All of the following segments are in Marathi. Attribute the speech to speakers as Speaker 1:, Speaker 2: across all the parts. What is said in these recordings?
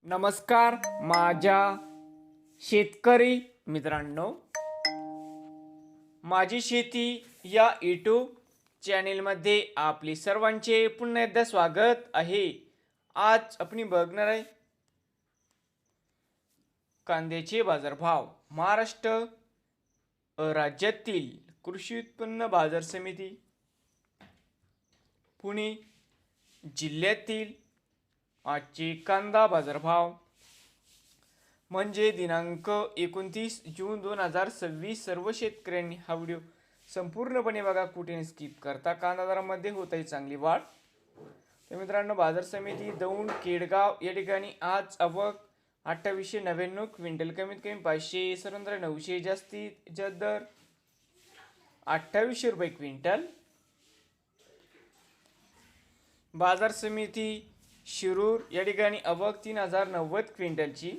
Speaker 1: नमस्कार माझ्या शेतकरी मित्रांनो, माझी शेती या यूट्यूब चॅनेलमध्ये आपले सर्वांचे पुन्हा एकदा स्वागत आहे. आज आपण बघणार आहे कांद्याचे बाजारभाव. महाराष्ट्र राज्यातील कृषी उत्पन्न बाजार समिती पुणे जिल्ह्यातील आजचे कांदा बाजारभाव म्हणजे दिनांक 29 जून 2026. सर्व शेतकऱ्यांनी हा व्हिडिओ संपूर्णपणे बघा, कुठे स्किप करता. कांदा दरामध्ये होत आहे चांगली वाढ. तर मित्रांनो, बाजार समिती दौंड केडगाव या ठिकाणी आज आवक 2899 क्विंटल, कमीत कमी 500, सरंद्र 900, जास्तीत जास्त दर 2800 रुपये क्विंटल. बाजार समिती शिरूर या ठिकाणी आवक 3090 क्विंटलची,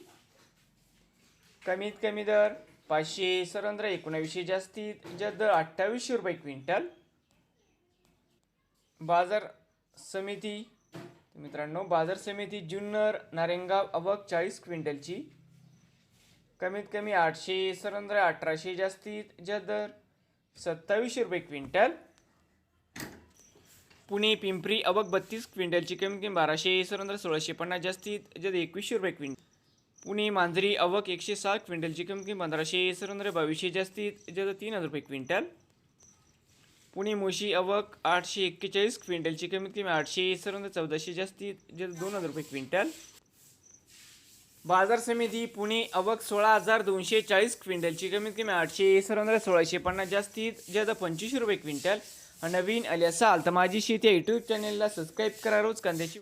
Speaker 1: कमीत कमी दर 500, सरंद्र 1900, जास्तीत जास्त दर 2800 रुपये क्विंटल. बाजार समिती मित्रांनो, बाजार समिती जुन्नर नारायणगाव आवक 40 क्विंटलची, कमीत कमी 800, सरंद्र 1800, जास्तीत जास्त दर 2700 रुपये क्विंटल. पुणे पिंपरी आवक 32 क्विंटलची, कमीत कमी 1200, सरंद्र 1650, जास्तीत जास्त 2100 रुपये क्विंटल. पुणे मांजरी आवक 106 क्विंटलची, कमीत कमी 1500, सरंद्र 2200, जास्तीत जास्त 3000 रुपये क्विंटल. पुणे मोशी आवक 841 क्विंटलची, कमीत कमी 800, सरंद्र 1400, जास्तीत जास्त 2000 रुपये क्विंटल. बाजार समिती पुणे आवक 16240 क्विंटलची, कमीत कमी 800, सरंद्र 1650, जास्तीत जास्त 2500 रुपये क्विंटल. नवीन आले असाल तर माझी शेती यूट्यूब चॅनेलला सबस्क्राईब करा. रोज कांद्याची